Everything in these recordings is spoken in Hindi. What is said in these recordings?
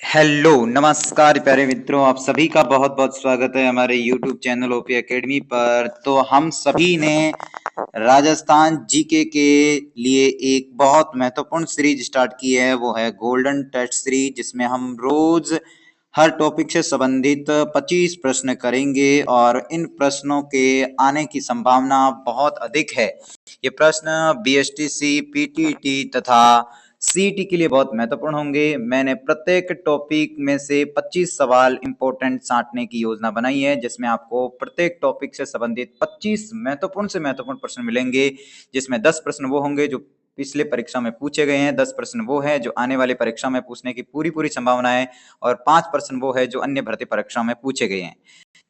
हेलो नमस्कार प्यारे मित्रों, आप सभी का बहुत बहुत स्वागत है हमारे YouTube चैनल ओपी एकेडमी पर। तो हम सभी ने राजस्थान जीके के लिए एक बहुत महत्वपूर्ण सीरीज स्टार्ट की है, वो है गोल्डन टेस्ट सीरीज, जिसमें हम रोज हर टॉपिक से संबंधित 25 प्रश्न करेंगे और इन प्रश्नों के आने की संभावना बहुत अधिक है। ये प्रश्न बीएसटीसी, पीटीटी तथा सीईटी के लिए बहुत महत्वपूर्ण होंगे। मैंने प्रत्येक टॉपिक में से 25 सवाल इंपॉर्टेंट छांटने की योजना बनाई है, जिसमें आपको प्रत्येक टॉपिक से संबंधित 25 महत्वपूर्ण से महत्वपूर्ण प्रश्न मिलेंगे, जिसमें 10 प्रश्न वो होंगे जो पिछले परीक्षा में पूछे गए हैं, 10 प्रश्न वो है जो आने वाली परीक्षा में पूछने की पूरी संभावना है और 5 प्रश्न वो है जो अन्य भर्ती परीक्षा में पूछे गए हैं।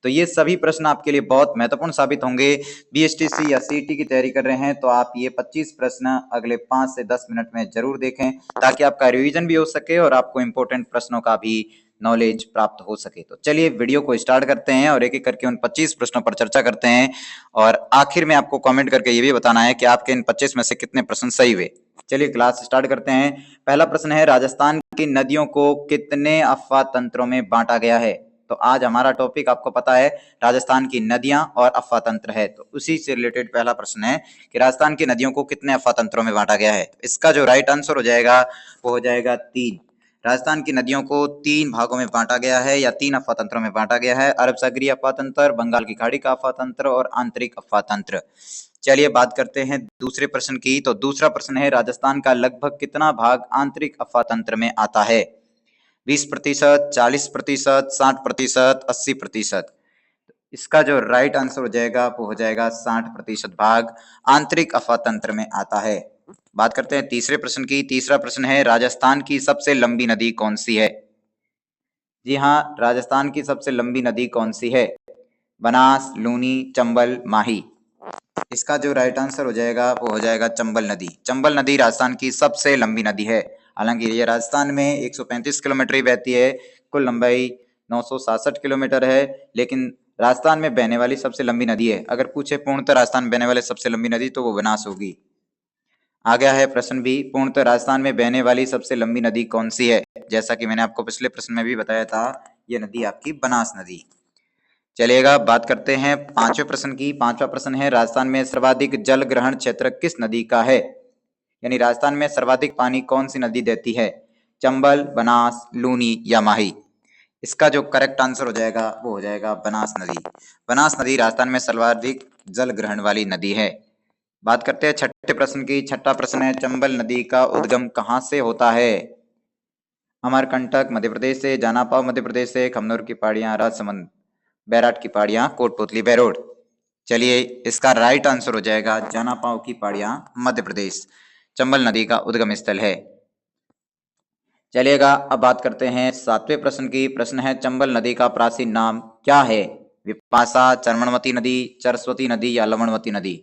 तो ये सभी प्रश्न आपके लिए बहुत महत्वपूर्ण साबित होंगे। बीएसटीसी या सीईटी की तैयारी कर रहे हैं तो आप ये 25 प्रश्न अगले 5 से 10 मिनट में जरूर देखें, ताकि आपका रिवीजन भी हो सके और आपको इंपॉर्टेंट प्रश्नों का भी नॉलेज प्राप्त हो सके। तो चलिए वीडियो को स्टार्ट करते हैं और एक एक करके उन 25 प्रश्नों पर चर्चा करते हैं और आखिर में आपको कमेंट करके ये भी बताना है कि आपके इन 25 में से कितने प्रश्न सही हुए। चलिए क्लास स्टार्ट करते हैं। पहला प्रश्न है, राजस्थान की नदियों को कितने अफवाह तंत्रों में बांटा गया है? तो आज हमारा टॉपिक आपको पता है राजस्थान की नदियां और अफवाह तंत्र है, तो उसी से रिलेटेड पहला प्रश्न है कि राजस्थान की नदियों को कितने अफवाह तंत्रों में बांटा गया है। तो इसका जो राइट आंसर हो जाएगा वो हो जाएगा 3। राजस्थान की नदियों को 3 भागों में बांटा गया है या 3 अफवाह तंत्रों में बांटा गया है। अरब सागरीय अफवाह तंत्र, बंगाल की खाड़ी का अफवाह तंत्र और आंतरिक अफवाह तंत्र। चलिए बात करते हैं दूसरे प्रश्न की। तो दूसरा प्रश्न है, राजस्थान का लगभग कितना भाग आंतरिक अफवाह तंत्र में आता है? 20%, 40%, 60%, 80%। इसका जो राइट आंसर हो जाएगा वो हो जाएगा 60% भाग आंतरिक अफवाह तंत्र में आता है। बात करते हैं तीसरे प्रश्न की। तीसरा प्रश्न है, राजस्थान की सबसे लंबी नदी कौन सी है? जी हाँ, राजस्थान की सबसे लंबी नदी कौन सी है? बनास, लूनी, चंबल, माही। इसका जो राइट आंसर हो जाएगा वो हो जाएगा चंबल नदी। चंबल नदी राजस्थान की सबसे लंबी नदी है। हालांकि ये राजस्थान में 135 किलोमीटर ही बहती है, कुल लंबाई 967 किलोमीटर है, लेकिन राजस्थान में बहने वाली सबसे लंबी नदी है। अगर पूछे पूर्णतः राजस्थान में बहने वाली सबसे लंबी नदी तो वो बनास होगी। आ गया है प्रश्न भी, पूर्णतः राजस्थान में बहने वाली सबसे लंबी नदी कौन सी है? जैसा कि मैंने आपको पिछले प्रश्न में भी बताया था, ये नदी आपकी बनास नदी। चलिएगा बात करते हैं पांचवें प्रश्न की। पांचवा प्रश्न है, राजस्थान में सर्वाधिक जल ग्रहण क्षेत्र किस नदी का है? यानी राजस्थान में सर्वाधिक पानी कौन सी नदी देती है? चंबल, बनास, लूनी या माही। इसका जो करेक्ट आंसर हो जाएगा वो हो जाएगा बनास नदी। बनास नदी राजस्थान में सर्वाधिक जल ग्रहण वाली नदी है। बात करते हैं छठे प्रश्न की। छठा प्रश्न है, चंबल नदी का उद्गम कहाँ से होता है? अमरकंटक मध्य प्रदेश से, जानापाव मध्य प्रदेश से, खमनोर की पहाड़ियां राजसमंद, बैराट की पहाड़ियां कोटपुतली बहरोड। चलिए इसका राइट आंसर हो जाएगा जानापाव की पहाड़ियां मध्य प्रदेश चंबल नदी का उद्गम स्थल है। चलिएगा अब बात करते हैं सातवें प्रश्न की। प्रश्न है, चंबल नदी का प्राचीन नाम क्या है? विपाशा, चर्मणवती नदी, सरस्वती नदी या लवणवती नदी।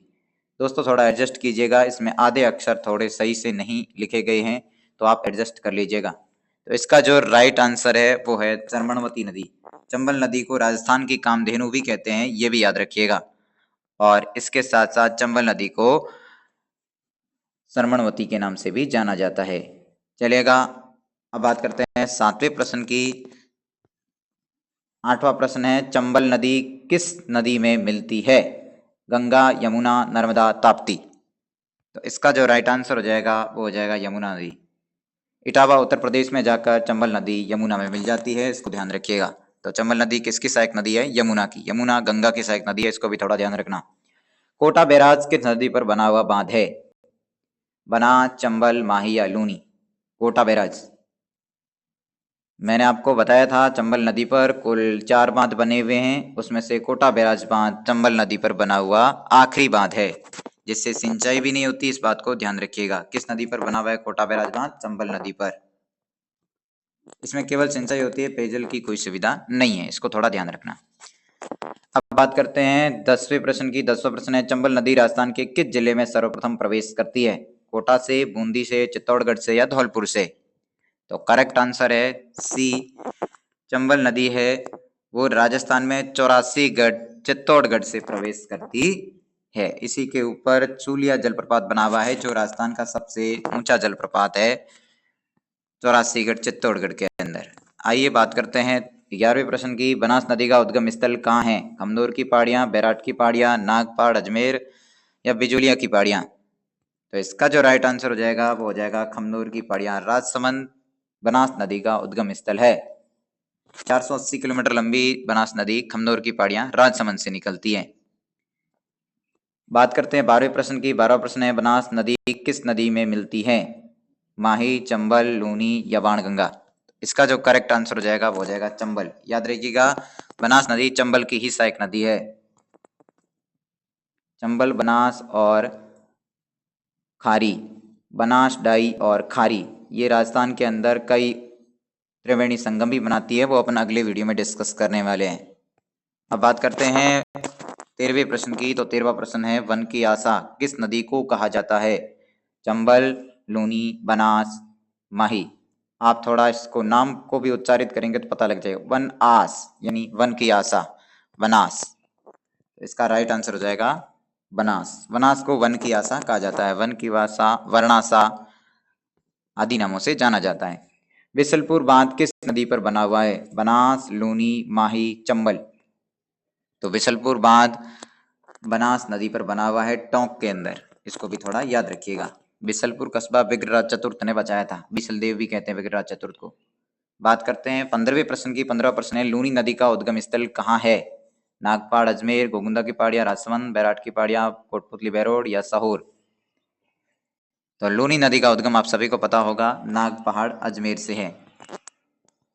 दोस्तों थोड़ा एडजस्ट कीजिएगा, इसमें आधे अक्षर थोड़े सही से नहीं लिखे गए हैं, तो आप एडजस्ट कर लीजिएगा। तो इसका जो राइट आंसर है वो है चर्मणवती नदी। चंबल नदी को राजस्थान की कामधेनु भी कहते हैं, ये भी याद रखिएगा। और इसके साथ साथ चंबल नदी को सरमणवती के नाम से भी जाना जाता है। चलिएगा अब बात करते हैं सातवें प्रश्न की। आठवां प्रश्न है, चंबल नदी किस नदी में मिलती है? गंगा, यमुना, नर्मदा, ताप्ती। तो इसका जो राइट आंसर हो जाएगा वो हो जाएगा यमुना नदी। इटावा उत्तर प्रदेश में जाकर चंबल नदी यमुना में मिल जाती है, इसको ध्यान रखिएगा। तो चंबल नदी किसकी सहायक नदी है? यमुना की। यमुना गंगा की सहायक नदी है, इसको भी थोड़ा ध्यान रखना। कोटा बैराज किस नदी पर बना हुआ बांध है? बनास, चंबल, माही या लूनी। कोटा बैराज, मैंने आपको बताया था चंबल नदी पर कुल 4 बांध बने हुए हैं, उसमें से कोटा बैराज बांध चंबल नदी पर बना हुआ आखिरी बांध है, जिससे सिंचाई भी नहीं होती। इस बात को ध्यान रखिएगा। किस नदी पर बना हुआ है कोटा बैराज बांध? चंबल नदी पर। इसमें केवल सिंचाई होती है, पेयजल की कोई सुविधा नहीं है, इसको थोड़ा ध्यान रखना। अब बात करते हैं 10वें प्रश्न की। 10वां प्रश्न है, चंबल नदी राजस्थान के किस जिले में सर्वप्रथम प्रवेश करती है? कोटा से, बूंदी से, चित्तौड़गढ़ से या धौलपुर से। तो करेक्ट आंसर है सी, चंबल नदी है वो राजस्थान में 84गढ़ चित्तौड़गढ़ से प्रवेश करती है। इसी के ऊपर चूलिया जलप्रपात बना हुआ है, जो राजस्थान का सबसे ऊंचा जलप्रपात है, 84गढ़ चित्तौड़गढ़ के अंदर। आइए बात करते हैं 11वें प्रश्न की। बनास नदी का उद्गम स्थल कहाँ है? खमनोर की पहाड़ियां, बैराट की पहाड़ियां, नागपाड़, अजमेर या बिजोलिया की पहाड़ियां? तो इसका जो राइट आंसर हो जाएगा वो हो जाएगा खमनोर की पहाड़ियां। राजसमंद बनास नदी का उद्गम स्थल है। 480 किलोमीटर लंबी बनास नदी खमनोर की पहाड़ियां राजसमंद से निकलती है। बात करते हैं 12वें प्रश्न की। 12वां प्रश्न है, बनास नदी किस नदी में मिलती है? माही, चंबल, लूनी या बाणगंगा? इसका जो करेक्ट आंसर हो जाएगा वो हो जाएगा चंबल। याद रखिएगा, बनास नदी चंबल की ही सहायक नदी है। चंबल, बनास और खारी, बनास, डाई और खारी, ये राजस्थान के अंदर कई त्रिवेणी संगम भी बनाती है। वो अपन अगले वीडियो में डिस्कस करने वाले हैं। अब बात करते हैं 13वें प्रश्न की। तो 13वां प्रश्न है, वन की आशा किस नदी को कहा जाता है? चंबल, लूनी, बनास, माही। आप थोड़ा इसको नाम को भी उच्चारित करेंगे तो पता लग जाएगा। वन आस यानी वन की आशा, बनास। तो इसका राइट आंसर हो जाएगा बनास। बनास को वन की आशा कहा जाता है। वन की आशा, वर्णाशा आदि नामों से जाना जाता है। बिसलपुर बांध किस नदी पर बना हुआ है? बनास, लूनी, माही, चंबल। तो बिसलपुर बांध बनास नदी पर बना हुआ है, टोंक के अंदर। इसको भी थोड़ा याद रखिएगा। बिसलपुर कस्बा विग्रहराज चतुर्थ ने बचाया था। बिसल देव भी कहते हैं विग्रहराज चतुर्थ को। बात करते हैं 15वें प्रश्न की। 15वां प्रश्न है, लूनी नदी का उद्गम स्थल कहाँ है? नागपाड़, अजमेर, गोगुंदा की पहाड़ियां, राजसमंद, बैराट की पहाड़ियां, कोटपुतली बैरोड या सहोर? तो लूनी नदी का उद्गम आप सभी को पता होगा, नागपहाड़ अजमेर से है।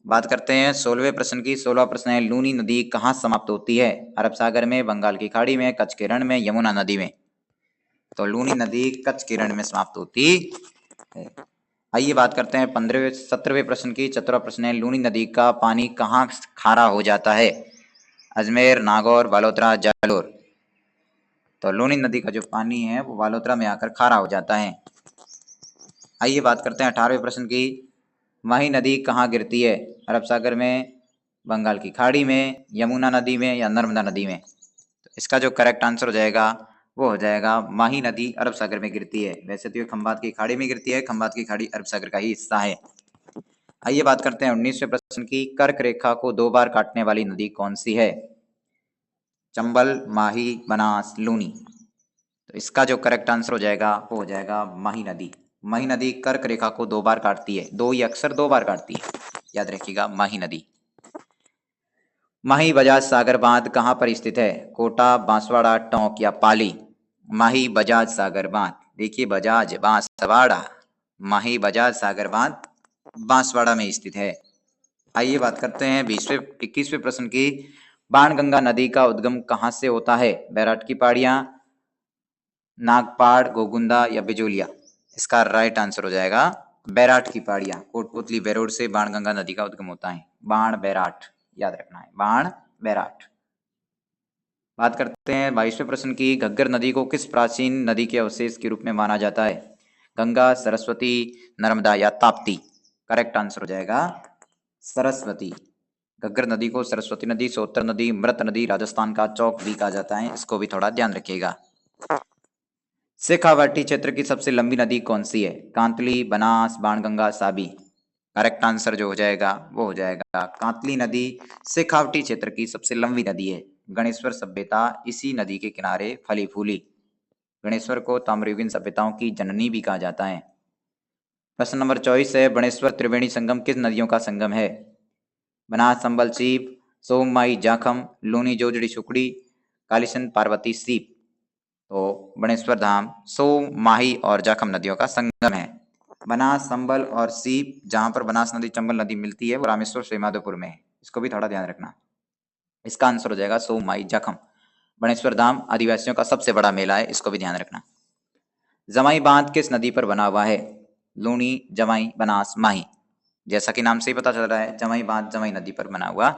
बात करते हैं 16वें प्रश्न की। 16वां प्रश्न है, लूनी नदी कहाँ समाप्त होती है? अरब सागर में, बंगाल की खाड़ी में, कच्छ के रण में, यमुना नदी में? तो लूनी नदी कच्छ के रण में समाप्त होती है। आइए बात करते हैं 17वें प्रश्न की। 17वां प्रश्न है, लूनी नदी का पानी कहाँ खारा हो जाता है? अजमेर, नागौर, बालोतरा, जालोर? तो लूनी नदी का जो पानी है वो बालोतरा में आकर खारा हो जाता है। आइए बात करते हैं 18वें प्रश्न की। माही नदी कहाँ गिरती है? अरब सागर में, बंगाल की खाड़ी में, यमुना नदी में या नर्मदा नदी में? तो इसका जो करेक्ट आंसर हो जाएगा वो हो जाएगा माही नदी अरब सागर में गिरती है। वैसे तो ये खंबात की खाड़ी में गिरती है। खंबात की खाड़ी अरब सागर का ही हिस्सा है। आइए बात करते हैं 19वें प्रश्न की। कर्क रेखा को 2 बार काटने वाली नदी कौन सी है? चंबल, माही, बनास, लूनी? तो इसका जो करेक्ट आंसर हो जाएगा वो हो जाएगा माही नदी। माही नदी कर्क रेखा को 2 बार काटती है। दो ही अक्सर 2 बार काटती है। याद रखिएगा, माही नदी। माही बजाज सागर बांध कहाँ पर स्थित है? कोटा, बांसवाड़ा, टोंक या पाली? माही बजाज सागर बांध, देखिए बजाज बांसवाड़ा, माही बजाज सागर बांध बांसवाड़ा में स्थित है। आइए बात करते हैं 21वें प्रश्न की। बाणगंगा नदी का उद्गम कहाँ से होता है? बैराट की पहाड़ियां, नागपाड़, गोगुंदा या बिजोलिया? इसका राइट आंसर हो जाएगा बैराट की पहाड़ियां। कोटपुतली बैरोड से बाणगंगा नदी का उद्गम होता है। बाण बैराट याद रखना है, बाण बैराट। बात करते हैं 22वें प्रश्न की। घग्गर नदी को किस प्राचीन नदी के अवशेष के रूप में माना जाता है? गंगा, सरस्वती, नर्मदा या ताप्ती? करेक्ट आंसर हो जाएगा सरस्वती। घग्गर नदी को सरस्वती नदी, सोतर नदी, मृत नदी, राजस्थान का चौक भी कहा जाता है। इसको भी थोड़ा ध्यान रखिएगा। शेखावाटी क्षेत्र की सबसे लंबी नदी कौन सी है? कांतली, बनास, बाणगंगा, साबी? करेक्ट आंसर जो हो जाएगा वो हो जाएगा कांतली नदी शेखावटी क्षेत्र की सबसे लंबी नदी है। गणेश्वर सभ्यता इसी नदी के किनारे फली फूली। गणेश्वर को ताम्रयुगीन सभ्यताओं की जननी भी कहा जाता है। प्रश्न नंबर 24 है, बणेश्वर त्रिवेणी संगम किस नदियों का संगम है? बनास, संबल, सीप, सोम, माई, जाखम, लूनी, जोजड़ी, सुकड़ी, कालीचंद, पार्वती, सीप? तो बणेश्वर धाम सोम, माही और जाखम नदियों का संगम है। बनास, संबल और सीप, जहां पर बनास नदी चंबल नदी मिलती है वो रामेश्वर श्रीमाधोपुर में है। इसको भी थोड़ा ध्यान रखना। इसका आंसर हो जाएगा सोम, माई, जाखम। बणेश्वर धाम आदिवासियों का सबसे बड़ा मेला है। इसको भी ध्यान रखना। जमाई बांध किस नदी पर बना हुआ है? लूनी, जमाई, बनास, माही? जैसा कि नाम से ही पता चल रहा है, जमाई बांध जमाई नदी पर बना हुआ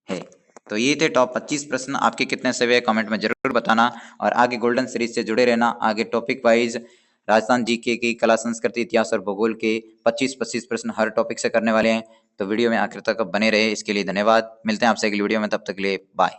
है। तो ये थे टॉप 25 प्रश्न। आपके कितने सही हुए कमेंट में जरूर बताना और आगे गोल्डन सीरीज से जुड़े रहना। आगे टॉपिक वाइज राजस्थान जीके की कला, संस्कृति, इतिहास और भूगोल के 25-25 प्रश्न हर टॉपिक से करने वाले हैं। तो वीडियो में आखिर तक बने रहे, इसके लिए धन्यवाद। मिलते हैं आपसे अगली वीडियो में, तब तक के लिए बाय।